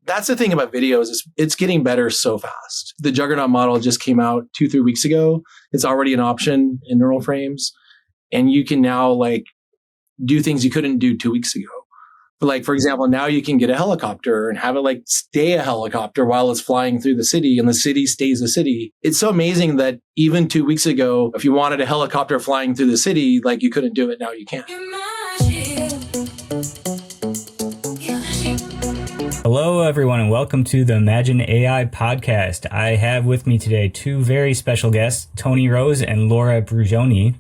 That's the thing about videos is it's getting better so fast. The Juggernaut model just came out 2-3 weeks ago. It's already an option in neural frames. And you can now like do things you couldn't do 2 weeks ago. But like, for example, now you can get a helicopter and have it like stay a helicopter while it's flying through the city and the city stays a city. It's so amazing that even 2 weeks ago, if you wanted a helicopter flying through the city, like you couldn't do it. Now you can. Hello, everyone, and welcome to the Imagine AI podcast. I have with me today two very special guests, Rose and Laura Brugioni,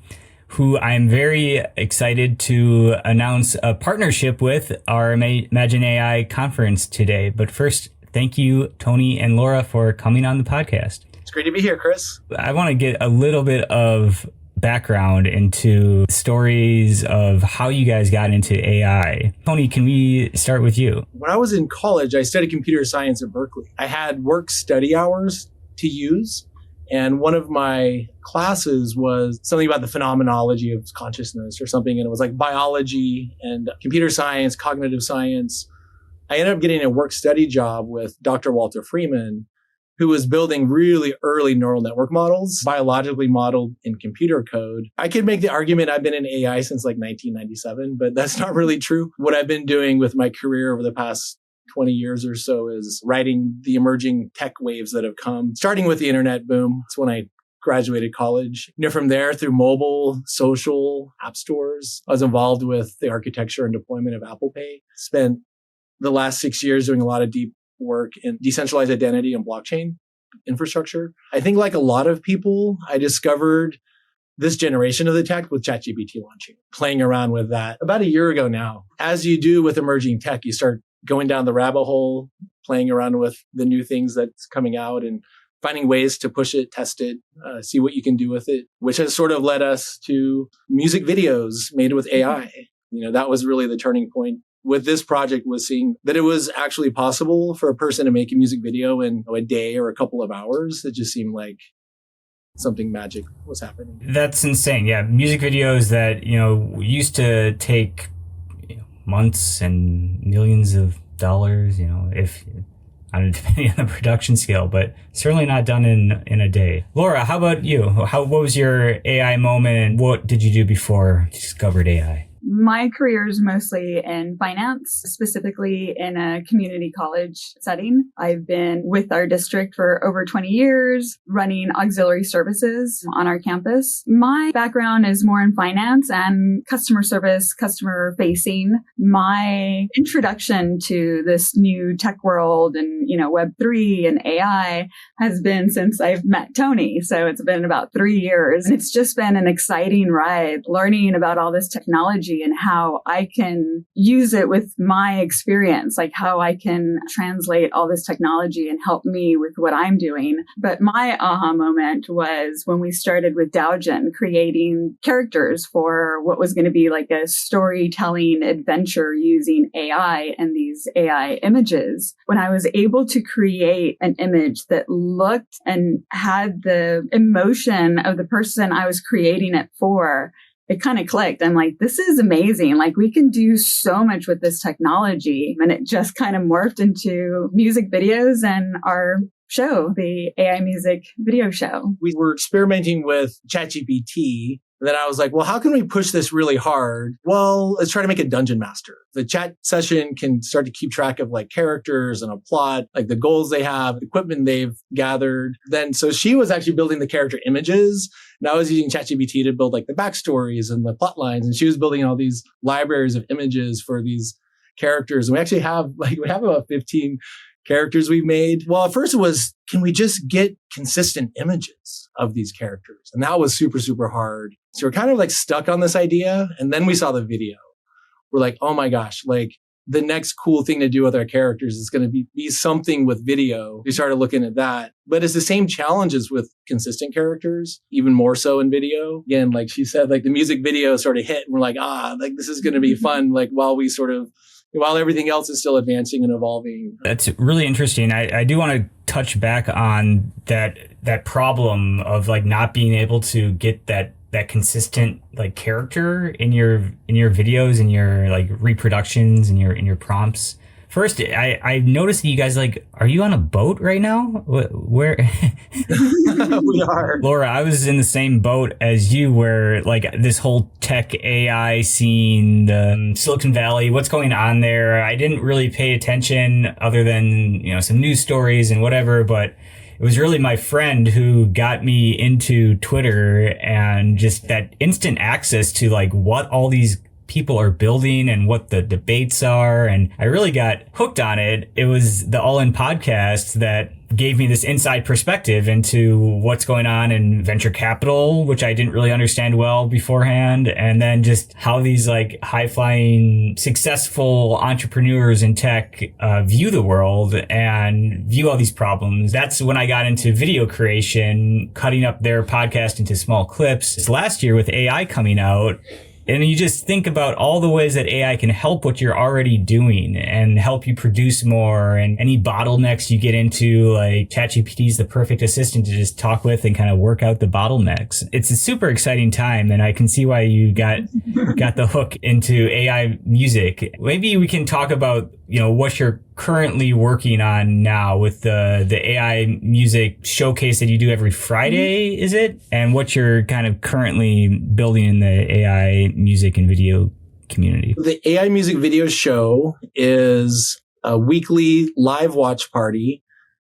who I'm very excited to announce a partnership with our Imagine AI conference today. But first, thank you, Tony and Laura, for coming on the podcast. It's great to be here, Chris. I want to get a little bit of background into stories of how you guys got into AI. Tony, can we start with you? When I was in college, I studied computer science at Berkeley. I had work study hours to use. And one of my classes was something about the phenomenology of consciousness or something. And it was like biology and computer science, cognitive science. I ended up getting a work study job with Dr. Walter Freeman, who was building really early neural network models, biologically modeled in computer code. I could make the argument I've been in AI since like 1997, but that's not really true. What I've been doing with my career over the past 20 years or so is writing the emerging tech waves that have come, starting with the internet boom. It's when I graduated college. From there through mobile, social, app stores, I was involved with the architecture and deployment of Apple Pay. Spent the last 6 years doing a lot of deep work in decentralized identity and blockchain infrastructure. I think like a lot of people, I discovered this generation of the tech with ChatGPT launching, playing around with that about a year ago now. As you do with emerging tech, you start going down the rabbit hole, playing around with the new things that's coming out and finding ways to push it, test it, see what you can do with it, which has sort of led us to music videos made with AI. That was really the turning point with this project, was seeing that it was actually possible for a person to make a music video in a day or a couple of hours. It just seemed like something magic was happening. That's insane. Yeah. Music videos that, used to take months and millions of dollars, if I don't know, depending on the production scale, but certainly not done in a day. Laura, how about you? What was your AI moment and what did you do before you discovered AI? My career is mostly in finance, specifically in a community college setting. I've been with our district for over 20 years, running auxiliary services on our campus. My background is more in finance and customer service, customer facing. My introduction to this new tech world and, Web3 and AI has been since I've met Tony. So it's been about 3 years. And it's just been an exciting ride learning about all this technology and how I can use it with my experience, like how I can translate all this technology and help me with what I'm doing. But my aha moment was when we started with Dowgen creating characters for what was going to be like a storytelling adventure using AI and these AI images. When I was able to create an image that looked and had the emotion of the person I was creating it for, it kind of clicked. I'm like, this is amazing. Like we can do so much with this technology. And it just kind of morphed into music videos and our show, the AI music video show. We were experimenting with ChatGPT. Then I was like, well, how can we push this really hard? Well, let's try to make a dungeon master. The chat session can start to keep track of like characters and a plot, like the goals they have, equipment they've gathered. So she was actually building the character images. And I was using ChatGPT to build like the backstories and the plot lines. And she was building all these libraries of images for these characters. And we actually have about 15 characters we've made. Well, at first it was, can we just get consistent images of these characters? And that was super, super hard. So we're kind of like stuck on this idea. And then we saw the video. We're like, oh my gosh, like the next cool thing to do with our characters is going to be something with video. We started looking at that. But it's the same challenges with consistent characters, even more so in video. Again, like she said, like the music video sort of hit and we're like, like this is going to be fun. Like while everything else is still advancing and evolving. That's really interesting. I do want to touch back on that problem of like not being able to get that consistent like character in your videos and your like reproductions and in your prompts. First, I noticed that you guys are you on a boat right now? Where? We are. Laura, I was in the same boat as you where this whole tech AI scene, the Silicon Valley, what's going on there. I didn't really pay attention other than, some news stories and whatever, but it was really my friend who got me into Twitter and just that instant access to what all these people are building and what the debates are. And I really got hooked on it. It was the All In podcast that gave me this inside perspective into what's going on in venture capital, which I didn't really understand well beforehand. And then just how these high flying, successful entrepreneurs in tech view the world and view all these problems. That's when I got into video creation, cutting up their podcast into small clips. It's last year with AI coming out. And you just think about all the ways that AI can help what you're already doing and help you produce more, and any bottlenecks you get into, ChatGPT is the perfect assistant to just talk with and kind of work out the bottlenecks. It's a super exciting time, and I can see why you got the hook into AI music. Maybe we can talk about, what you're currently working on now with the AI music showcase that you do every Friday, is it? And what you're kind of currently building in the AI music and video community. The AI music video show is a weekly live watch party.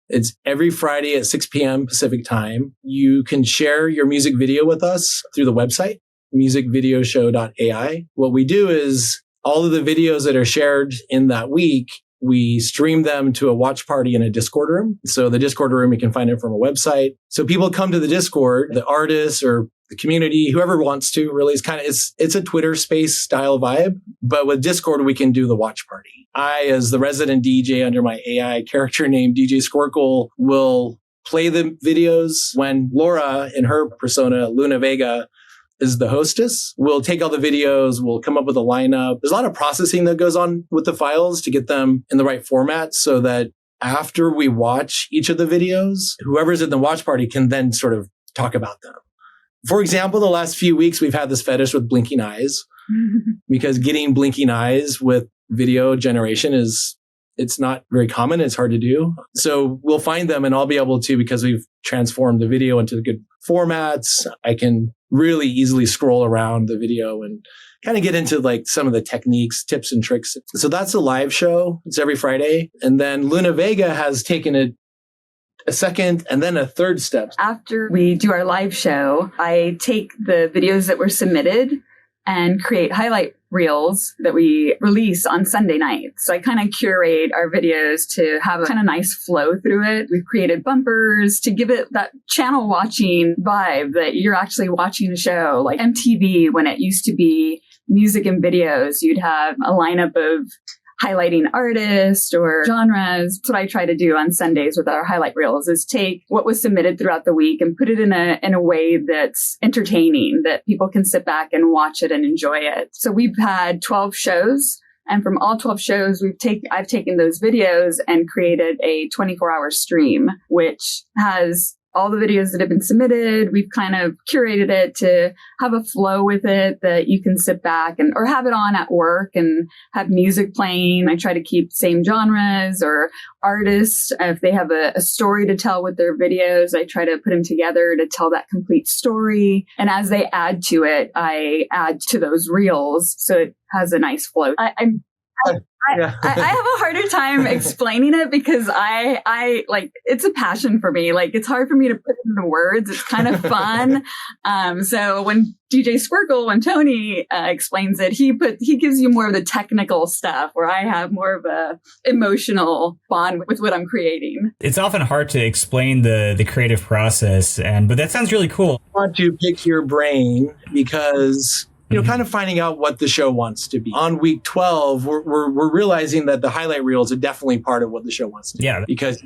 It's every Friday at 6 p.m. Pacific time. You can share your music video with us through the website, musicvideoshow.ai. What we do is all of the videos that are shared in that week, we stream them to a watch party in a Discord room. So the Discord room, you can find it from a website. So people come to the Discord, the artists or the community, whoever wants to, really. It's a Twitter space style vibe. But with Discord, we can do the watch party. I, as the resident DJ under my AI character named DJ Squirkle, will play the videos when Laura, in her persona, Luna Vega, is the hostess. We'll take all the videos. We'll come up with a lineup. There's a lot of processing that goes on with the files to get them in the right format so that after we watch each of the videos, whoever's in the watch party can then sort of talk about them. For example, the last few weeks, we've had this fetish with blinking eyes because getting blinking eyes with video generation it's not very common. It's hard to do. So we'll find them and I'll be able to, because we've transformed the video into good formats, I can really easily scroll around the video and kind of get into some of the techniques, tips and tricks. So that's a live show. It's every Friday. And then Luna Vega has taken it a second and then a third step. After we do our live show, I take the videos that were submitted and create highlight reels that we release on Sunday nights. So I kind of curate our videos to have a kind of nice flow through it. We've created bumpers to give it that channel watching vibe that you're actually watching a show. Like MTV, when it used to be music and videos, you'd have a lineup of highlighting artists or genres. That's what I try to do on Sundays with our highlight reels, is take what was submitted throughout the week and put it in a way that's entertaining, that people can sit back and watch it and enjoy it. So we've had 12 shows. And from all 12 shows, I've taken those videos and created a 24-hour stream, which has all the videos that have been submitted. We've kind of curated it to have a flow with it that you can sit back or have it on at work and have music playing. I try to keep same genres or artists. If they have a story to tell with their videos, I try to put them together to tell that complete story. And as they add to it, I add to those reels so it has a nice flow. I have a harder time explaining it because I it's a passion for me. It's hard for me to put into words. It's kind of fun. So when DJ Squirkle, when Tony explains it, he gives you more of the technical stuff where I have more of a emotional bond with what I'm creating. It's often hard to explain the creative process, but that sounds really cool. I want to pick your brain because kind of finding out what the show wants to be. On week 12, we're realizing that the highlight reels are definitely part of what the show wants to be. Yeah. Because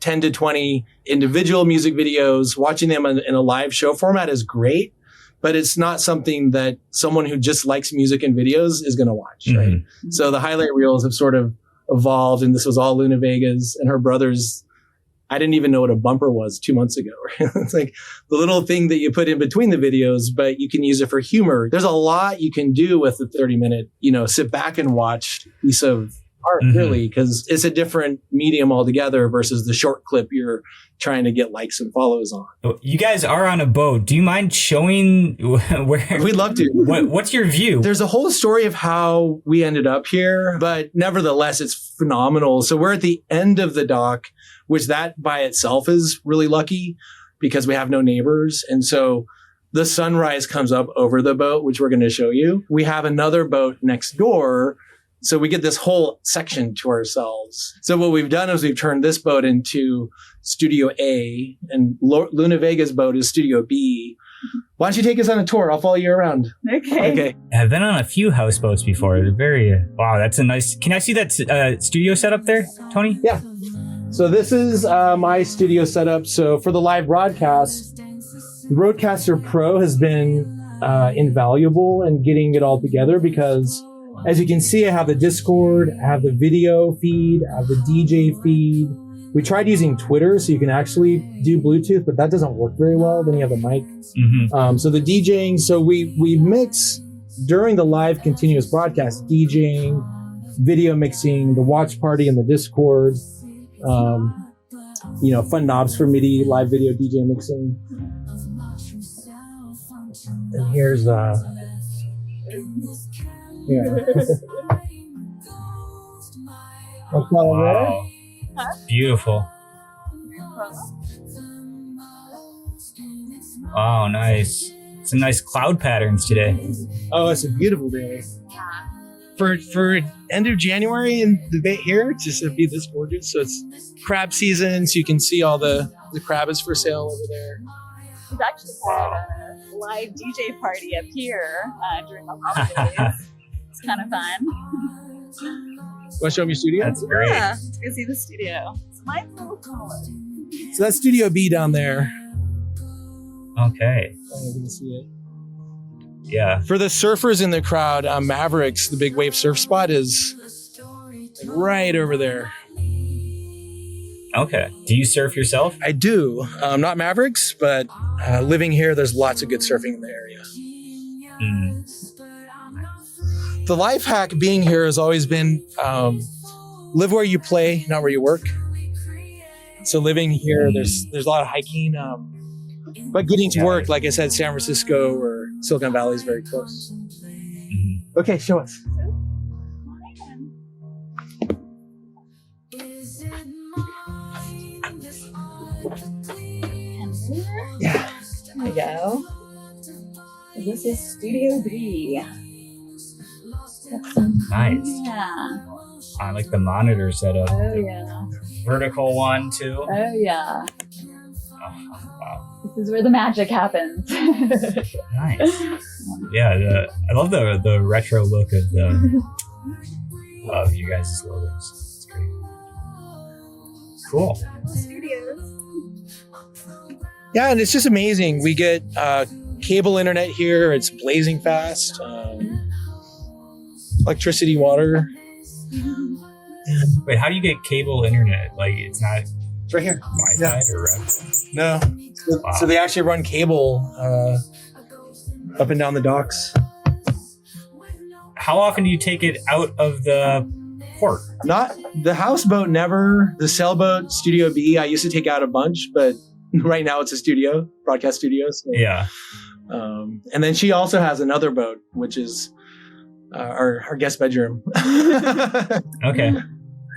10 to 20 individual music videos, watching them in a live show format is great, but it's not something that someone who just likes music and videos is going to watch, right? Mm-hmm. So the highlight reels have sort of evolved, and this was all Luna Vega's and her brother's. I didn't even know what a bumper was 2 months ago. It's like the little thing that you put in between the videos, but you can use it for humor. There's a lot you can do with a 30-minute, sit back and watch piece of art, Mhm. really, because it's a different medium altogether versus the short clip you're trying to get likes and follows on. You guys are on a boat. Do you mind showing where? We'd love to. What's your view? There's a whole story of how we ended up here, but nevertheless, it's phenomenal. So we're at the end of the dock, which that by itself is really lucky because we have no neighbors. And so the sunrise comes up over the boat, which we're going to show you. We have another boat next door. So we get this whole section to ourselves. So what we've done is we've turned this boat into Studio A, and Luna Vega's boat is Studio B. Why don't you take us on a tour? I'll follow you around. Okay. I've been on a few houseboats before. They're very, wow, that's a nice, can I see that studio setup there, Tony? Yeah. So this is my studio setup. So for the live broadcast, the Rodecaster Pro has been invaluable in getting it all together because, as you can see, I have the Discord, I have the video feed, I have the DJ feed. We tried using Twitter so you can actually do Bluetooth, but that doesn't work very well. Then you have the mic. Mm-hmm. So the DJing, so we mix during the live continuous broadcast, DJing, video mixing, the watch party and the Discord, fun knobs for MIDI, live video DJ mixing. And here's Wow. Beautiful. Wow, nice. Some nice cloud patterns today. Oh, it's a beautiful day. For end of January and the bay here, it's just to be this gorgeous. So it's crab season, so you can see all the crab is for sale over there. We've actually had a live DJ party up here during the holidays. It's kind of fun. Want to show them your studio? That's great. Yeah, let's go see the studio. It's a nice little color. So that's Studio B down there. Okay. I don't know if you can see it. Yeah. For the surfers in the crowd, Mavericks, the big wave surf spot, is like right over there. Okay. Do you surf yourself? I do. Not Mavericks, but living here, there's lots of good surfing in the area. Mm. The life hack being here has always been live where you play, not where you work. So living here, there's a lot of hiking, but getting to work, like I said, San Francisco or Silicon Valley is very close. Mm-hmm. Okay, show us. Yeah. There we go. This is Studio B. Nice. Yeah. I like the monitor setup. Oh, The yeah. vertical one, too. Oh, yeah. Oh, wow. This is where the magic happens. Nice. Yeah, I love the retro look of you guys' logos. It's great. Cool. Studios. Yeah, and it's just amazing. We get cable internet here. It's blazing fast. Electricity, water. Wait, how do you get cable internet? Like, it's not It's right here. Wi-Fi or No. So they actually run cable up and down the docks. How often do you take it out of the port? Not the houseboat, never. The sailboat, Studio B, I used to take out a bunch, but right now it's a studio, broadcast studio. So, Yeah. and then she also has another boat, which is our guest bedroom. Okay.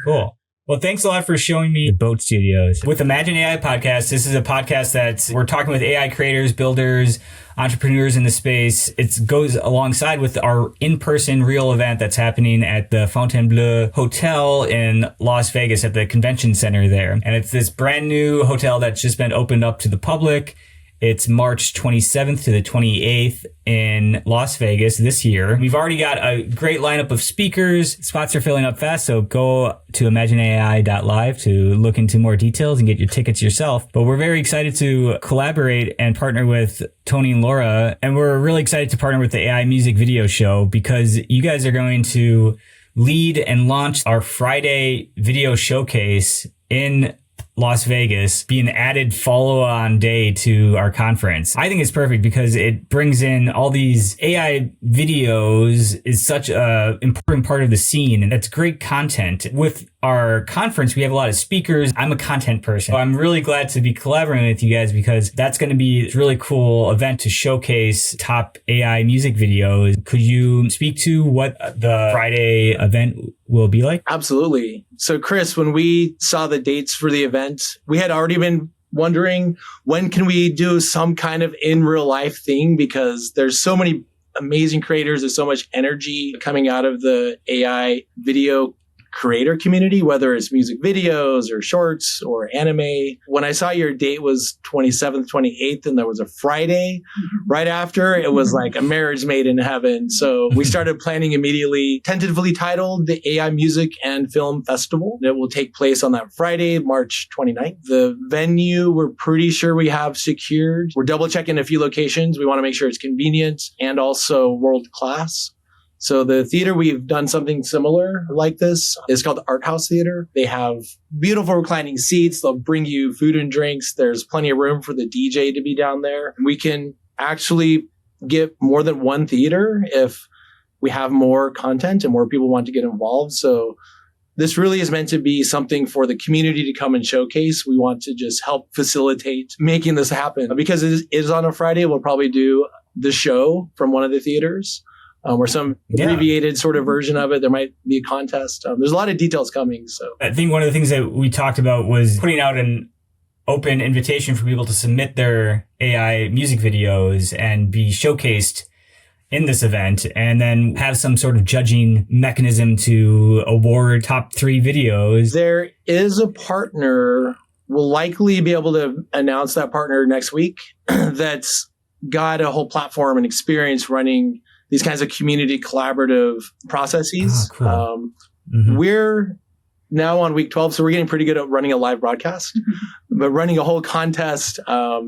Cool. Well, thanks a lot for showing me the boat studios. With Imagine AI Podcast, this is a podcast that we're talking with AI creators, builders, entrepreneurs in the space. It goes alongside with our in-person real event that's happening at the Fontainebleau Hotel in Las Vegas at the convention center there. And it's this brand new hotel that's just been opened up to the public. It's March 27th to the 28th in Las Vegas this year. We've already got a great lineup of speakers. Spots are filling up fast, so go to imagineai.live to look into more details and get your tickets yourself. But we're very excited to collaborate and partner with Tony and Laura. And we're really excited to partner with the AI music video show because you guys are going to lead and launch our Friday video showcase in Las Vegas be an added follow-on day to our conference. I think it's perfect because it brings in all these AI videos is such a important part of the scene, and that's great content. With our conference, we have a lot of speakers. I'm a content person. So I'm really glad to be collaborating with you guys because that's going to be a really cool event to showcase top AI music videos. Could you speak to what the Friday event will be like? Absolutely. So Chris, when we saw the dates for the event, we had already been wondering when can we do some kind of in real life thing, because there's so many amazing creators. There's so much energy coming out of the AI video creator community, whether it's music videos or shorts or anime. When I saw your date was 27th, 28th, and there was a Friday right after, it was like a marriage made in heaven. So we started planning immediately, tentatively titled the AI Music and Film Festival. It will take place on that Friday, March 29th. The venue, we're pretty sure we have secured. We're double checking a few locations. We want to make sure it's convenient and also world class. So the theater, we've done something similar like this. It's called the Art House Theater. They have beautiful reclining seats. They'll bring you food and drinks. There's plenty of room for the DJ to be down there. We can actually get more than one theater if we have more content and more people want to get involved. So this really is meant to be something for the community to come and showcase. We want to just help facilitate making this happen. Because it is on a Friday, we'll probably do the show from one of the theaters. Or some abbreviated sort of version of it. There might be a contest. There's a lot of details coming. So I think one of the things that we talked about was putting out an open invitation for people to submit their AI music videos and be showcased in this event, and then have some sort of judging mechanism to award top 3 videos. There is a partner. We'll likely be able to announce that partner next week that's got a whole platform and experience running these kinds of community collaborative processes. Cool. We're now on week 12, so we're getting pretty good at running a live broadcast, but running a whole contest,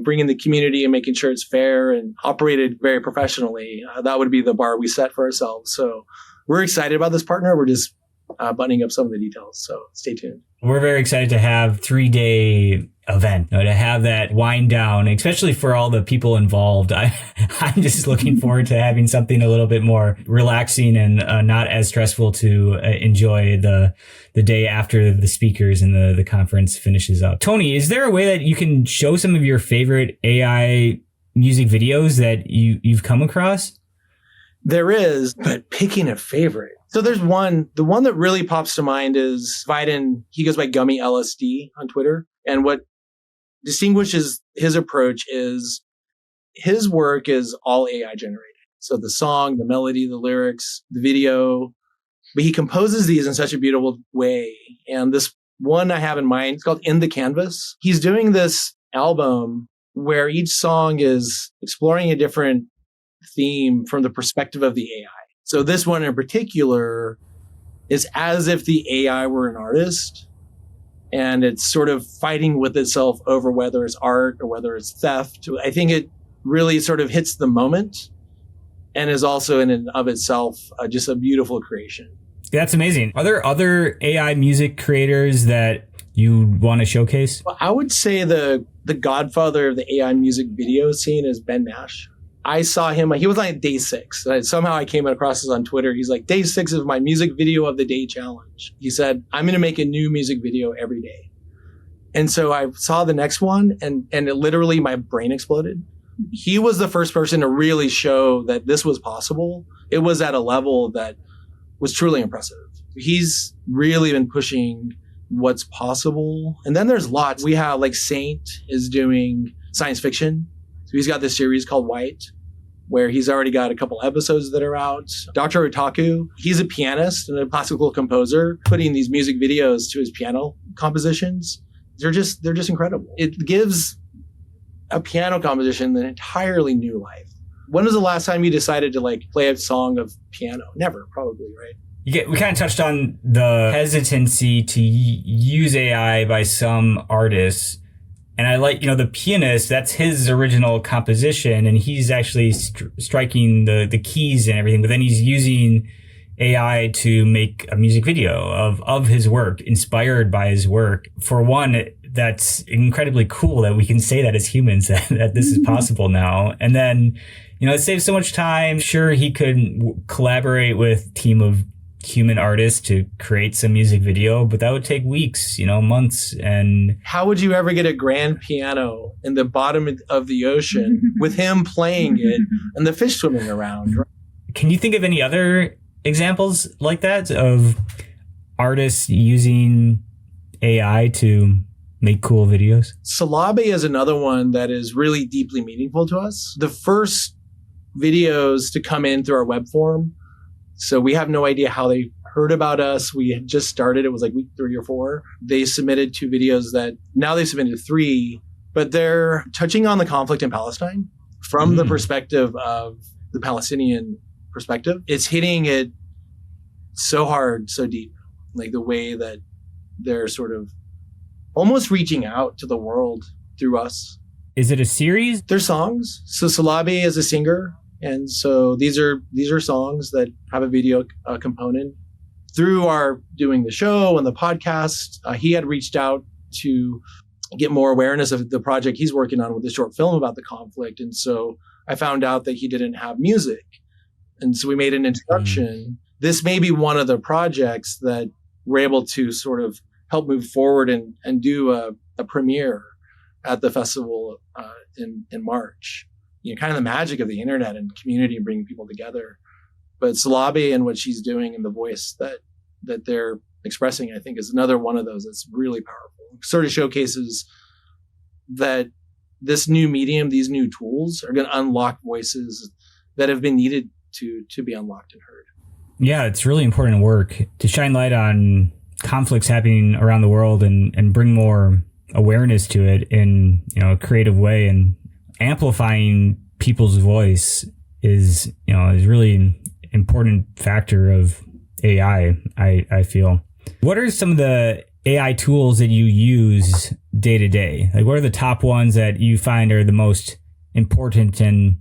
bringing the community and making sure it's fair and operated very professionally. That would be the bar we set for ourselves. So we're excited about this partner. We're just buttoning up some of the details. So stay tuned. We're very excited to have 3-day event, to have that wind down, especially for all the people involved. I'm just looking forward to having something a little bit more relaxing and not as stressful to enjoy the day after the speakers and the conference finishes up. Tony, is there a way that you can show some of your favorite AI music videos that you've come across? There is, but picking a favorite. So there's one, the one that really pops to mind is Biden. He goes by Gummy LSD on Twitter. And what distinguishes his approach is his work is all AI generated. So the song, the melody, the lyrics, the video, but he composes these in such a beautiful way. And this one I have in mind, it's called In the Canvas. He's doing this album where each song is exploring a different theme from the perspective of the AI. So this one in particular is as if the AI were an artist, and it's sort of fighting with itself over whether it's art or whether it's theft. I think it really sort of hits the moment and is also in and of itself just a beautiful creation. That's amazing. Are there other AI music creators that you want to showcase? Well, I would say the godfather of the AI music video scene is Ben Nash. I saw him, he was like day 6. Somehow I came across this on Twitter. He's like, day 6 of my music video of the day challenge. He said, I'm going to make a new music video every day. And so I saw the next one and it literally, my brain exploded. He was the first person to really show that this was possible. It was at a level that was truly impressive. He's really been pushing what's possible. And then there's lots. We have like Saint is doing science fiction. So he's got this series called White, where he's already got a couple episodes that are out. Dr. Otaku, he's a pianist and a classical composer, putting these music videos to his piano compositions. They're just incredible. It gives a piano composition an entirely new life. When was the last time you decided to like play a song of piano? Never, probably, right? We kind of touched on the hesitancy to use AI by some artists. And I like, the pianist, that's his original composition, and he's actually striking the keys and everything, but then he's using AI to make a music video of his work, inspired by his work. For one, that's incredibly cool that we can say that as humans, that this is possible now. And then, it saves so much time. Sure, he could collaborate with a team of human artists to create some music video, but that would take weeks, months. And how would you ever get a grand piano in the bottom of the ocean with him playing it and the fish swimming around? Can you think of any other examples like that of artists using AI to make cool videos? Salabe is another one that is really deeply meaningful to us. The first videos to come in through our web form. So we have no idea how they heard about us. We had just started. It was like week 3 or 4. They submitted 2 videos that now they submitted 3, but they're touching on the conflict in Palestine from the perspective of the Palestinian perspective. It's hitting it so hard, so deep, like the way that they're sort of almost reaching out to the world through us. Is it a series? They're songs. So Salabe is a singer. And so these are songs that have a video component. Through our doing the show and the podcast, he had reached out to get more awareness of the project he's working on with the short film about the conflict. And so I found out that he didn't have music. And so we made an introduction. This may be one of the projects that we're able to sort of help move forward and do a premiere at the festival in March. Kind of the magic of the internet and community and bringing people together. But Salabe and what she's doing and the voice that they're expressing, I think, is another one of those that's really powerful. Sort of showcases that this new medium, these new tools are going to unlock voices that have been needed to be unlocked and heard. Yeah, it's really important work to shine light on conflicts happening around the world and bring more awareness to it in a creative way, and amplifying people's voice is really an important factor of AI, I feel. What are some of the AI tools that you use day to day? Like, what are the top ones that you find are the most important and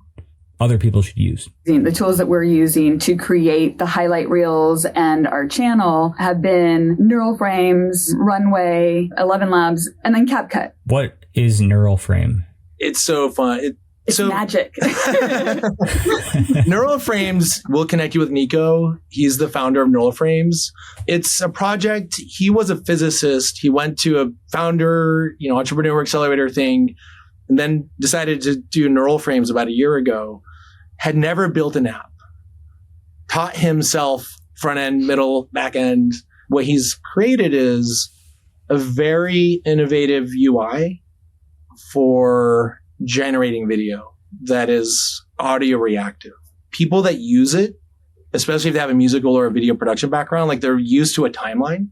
other people should use? The tools that we're using to create the highlight reels and our channel have been Neural Frames, Runway, 11 Labs, and then CapCut. What is Neural Frame? It's so fun. It's magic. Neural Frames will connect you with Nico. He's the founder of Neural Frames. It's a project. He was a physicist. He went to a founder, entrepreneur accelerator thing, and then decided to do Neural Frames about a year ago. Had never built an app. Taught himself front end, middle, back end. What he's created is a very innovative UI for generating video that is audio reactive. People that use it, especially if they have a musical or a video production background, like they're used to a timeline.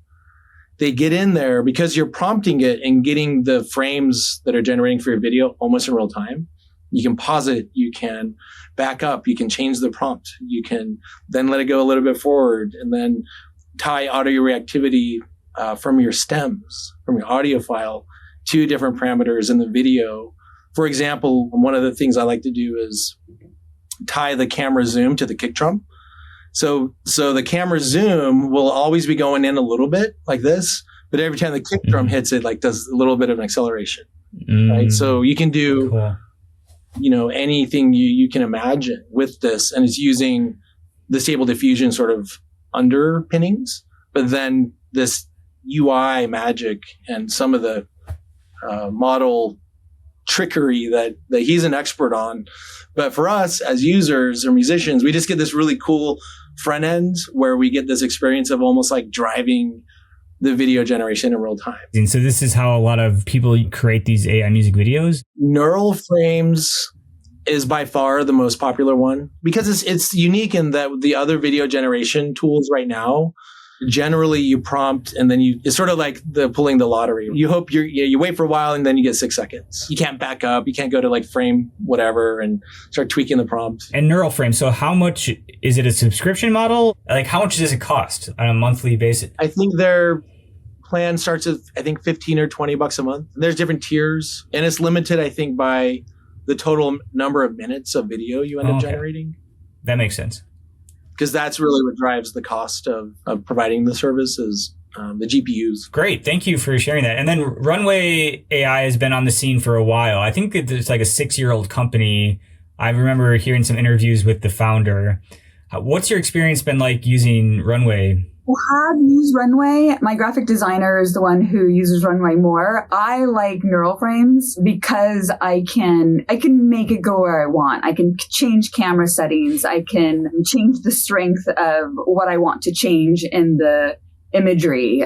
They get in there because you're prompting it and getting the frames that are generating for your video almost in real time. You can pause it, you can back up, you can change the prompt, you can then let it go a little bit forward and then tie audio reactivity from your stems, from your audio file to different parameters in the video. For example, one of the things I like to do is tie the camera zoom to the kick drum. So the camera zoom will always be going in a little bit like this, but every time the kick drum hits it, like does a little bit of an acceleration, right? So you can do, anything you can imagine with this, and it's using the Stable Diffusion sort of underpinnings, but then this UI magic and some of the model trickery that he's an expert on. But for us as users or musicians, we just get this really cool front end where we get this experience of almost like driving the video generation in real time. And so this is how a lot of people create these AI music videos? Neural Frames is by far the most popular one because it's unique in that the other video generation tools right now, generally you prompt and then it's sort of like pulling the lottery. You hope you wait for a while and then you get 6 seconds. You can't back up. You can't go to like frame whatever and start tweaking the prompt. And Neural Frame. So how much is it, a subscription model? Like how much does it cost on a monthly basis? I think their plan starts at, $15 or $20 a month. There's different tiers and it's limited, I think, by the total number of minutes of video you end up generating. That makes sense. Because that's really what drives the cost of providing the service is the GPUs. Great. Thank you for sharing that. And then Runway AI has been on the scene for a while. I think it's like a 6-year-old company. I remember hearing some interviews with the founder. What's your experience been like using Runway? I have used Runway. My graphic designer is the one who uses Runway more. I like neural frames because I can make it go where I want. I can change camera settings. I can change the strength of what I want to change in the imagery.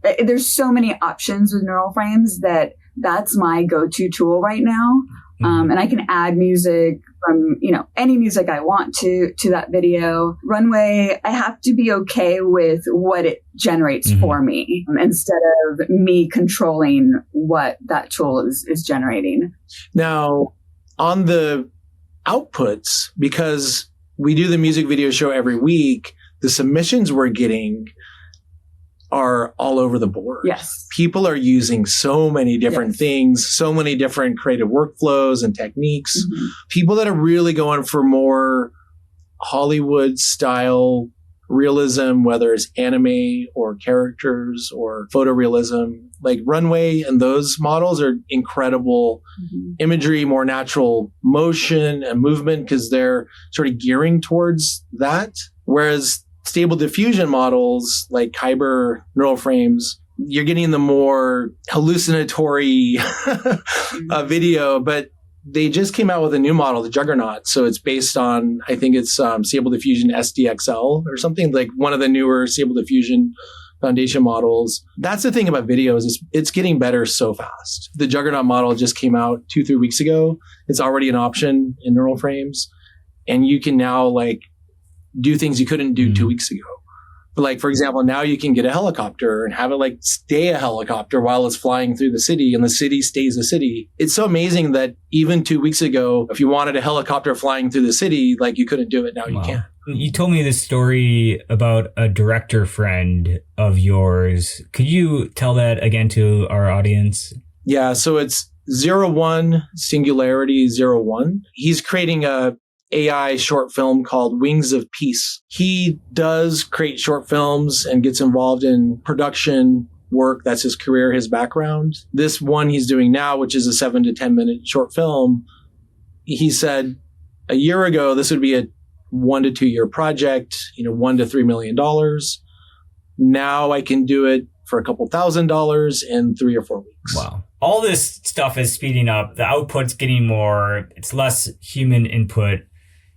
There's so many options with neural frames that's my go-to tool right now. And I can add music from, any music I want to that video. Runway, I have to be okay with what it generates for me instead of me controlling what that tool is generating. Now, on the outputs, because we do the music video show every week, the submissions we're getting are all over the board. Yes. People are using so many different things, so many different creative workflows and techniques. People that are really going for more Hollywood style realism, whether it's anime or characters or photorealism, like Runway and those models are incredible imagery, more natural motion and movement because they're sort of gearing towards that. Whereas Stable Diffusion models like Kyber neural frames, you're getting the more hallucinatory video, but they just came out with a new model, the Juggernaut. So it's based on, I think it's Stable Diffusion SDXL or something, like one of the newer Stable Diffusion foundation models. That's the thing about video is it's getting better so fast. The Juggernaut model just came out 2-3 weeks ago. It's already an option in neural frames. And you can now do things you couldn't do 2 weeks ago. But for example, now you can get a helicopter and have it stay a helicopter while it's flying through the city and the city stays a city. It's so amazing that even 2 weeks ago, if you wanted a helicopter flying through the city, you couldn't do it. Now you can. You told me this story about a director friend of yours. Could you tell that again to our audience? Yeah. So it's 01 Singularity 01. He's creating a AI short film called Wings of Peace. He does create short films and gets involved in production work. That's his career, his background. This one he's doing now, which is a 7 to 10 minute short film, he said a year ago, this would be a 1 to 2 year project, $1 to $3 million. Now I can do it for a couple $1,000s in 3 or 4 weeks. Wow. All this stuff is speeding up. The output's getting more, it's less human input.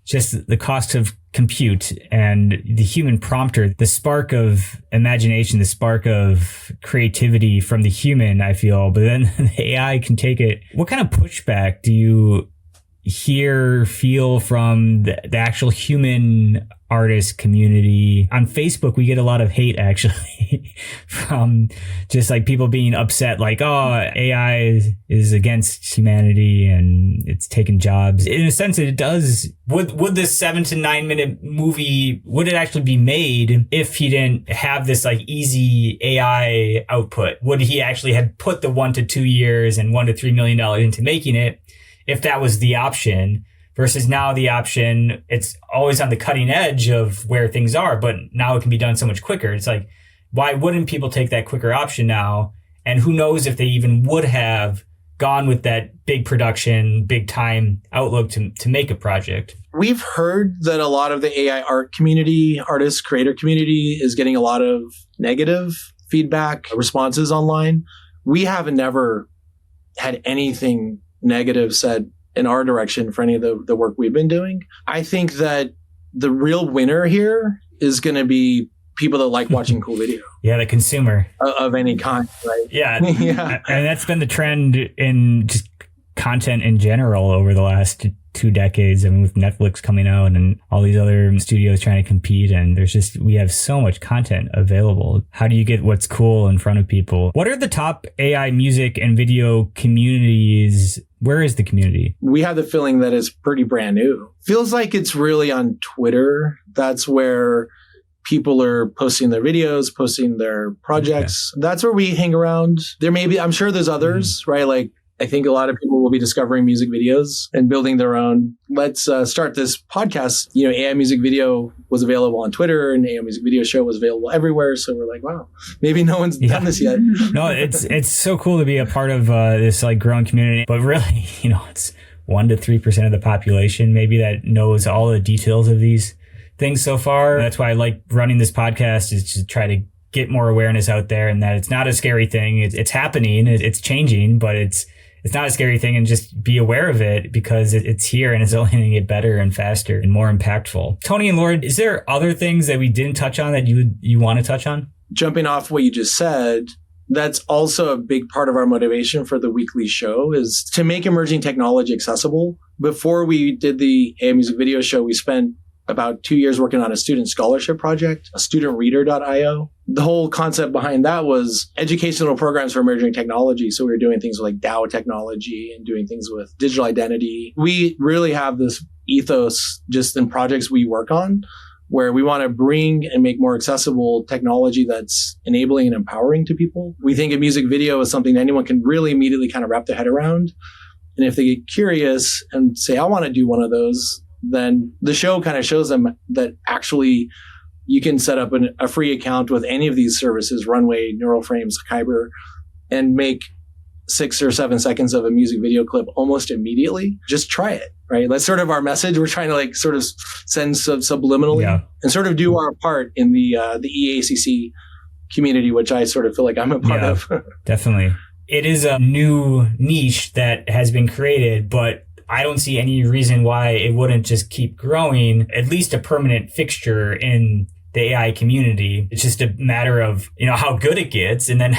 Just the cost of compute and the human prompter, the spark of imagination, the spark of creativity from the human, I feel, but then the AI can take it. What kind of pushback do you feel from the actual human artist community? On Facebook, we get a lot of hate actually from just people being upset, AI is against humanity and it's taking jobs. In a sense, it does. Would this 7 to 9 minute movie, would it actually be made if he didn't have this easy AI output? Would he actually have put the 1 to 2 years and $1 to $3 million into making it? If that was the option, versus now the option, it's always on the cutting edge of where things are, but now it can be done so much quicker. It's why wouldn't people take that quicker option now? And who knows if they even would have gone with that big production, big time outlook to make a project. We've heard that a lot of the AI art community, artist creator community is getting a lot of negative feedback, responses online. We haven't never had anything negative said in our direction for any of the work we've been doing. I think that the real winner here is going to be people that like watching cool video. Yeah, the consumer. Of any kind, right? Yeah. Yeah. And that's been the trend in just content in general over the last 2 decades. I mean, with Netflix coming out and all these other studios trying to compete, and we have so much content available. How do you get what's cool in front of people? What are the top AI music and video communities? Where is the community? We have the feeling that it's pretty brand new. Feels like it's really on Twitter. That's where people are posting their videos, posting their projects. Okay. That's where we hang around. I'm sure there's others, right? I think a lot of people will be discovering music videos and building their own. Let's start this podcast. AI music video was available on Twitter, and AI music video show was available everywhere. So we're like, wow, maybe no one's done this yet. No, it's so cool to be a part of this like growing community. But really, it's 1 to 3% of the population maybe that knows all the details of these things so far. That's why I like running this podcast, is to try to get more awareness out there, and that it's not a scary thing. It's happening, it's changing, but it's not a scary thing, and just be aware of it because it's here and it's only going to get better and faster and more impactful. Tony and Laura, is there other things that we didn't touch on that you want to touch on? Jumping off what you just said, that's also a big part of our motivation for the weekly show, is to make emerging technology accessible. Before we did the AI music video show, we spent about 2 years working on a student scholarship project, a studentreader.io. The whole concept behind that was educational programs for emerging technology. So we were doing things like DAO technology and doing things with digital identity. We really have this ethos just in projects we work on, where we want to bring and make more accessible technology that's enabling and empowering to people. We think a music video is something that anyone can really immediately kind of wrap their head around. And if they get curious and say, I want to do one of those, then the show kind of shows them that actually you can set up a free account with any of these services, Runway, Neural Frames, Kyber, and make 6 or 7 seconds of a music video clip almost immediately. Just try it, right? That's sort of our message. We're trying to like sort of send subliminally and sort of do our part in the EACC community, which I sort of feel like I'm a part of. Definitely. It is a new niche that has been created, but I don't see any reason why it wouldn't just keep growing, at least a permanent fixture in the AI community. It's just a matter of, how good it gets, and then,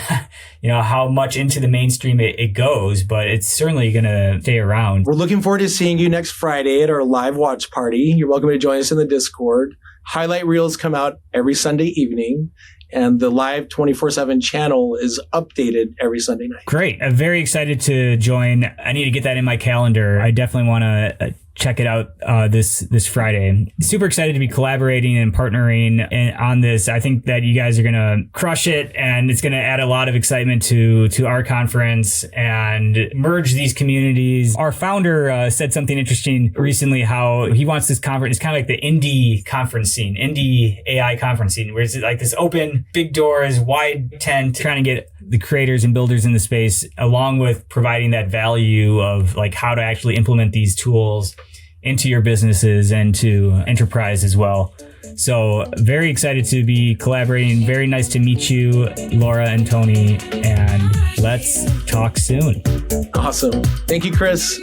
how much into the mainstream it goes, but it's certainly going to stay around. We're looking forward to seeing you next Friday at our live watch party. You're welcome to join us in the Discord. Highlight reels come out every Sunday evening, and the live 24/7 channel is updated every Sunday night. Great. I'm very excited to join. I need to get that in my calendar. I definitely want to check it out this Friday. Super excited to be collaborating and partnering on this. I think that you guys are going to crush it, and it's going to add a lot of excitement to our conference and merge these communities. Our founder said something interesting recently, how he wants this conference. It's kind of like the indie conference scene, indie AI conference scene, where it's like this open, big doors, wide tent, trying to get the creators and builders in the space, along with providing that value of like how to actually implement these tools into your businesses and to enterprise as well. So very excited to be collaborating. Very nice to meet you, Laura and Tony, and let's talk soon. Awesome. Thank you, Chris.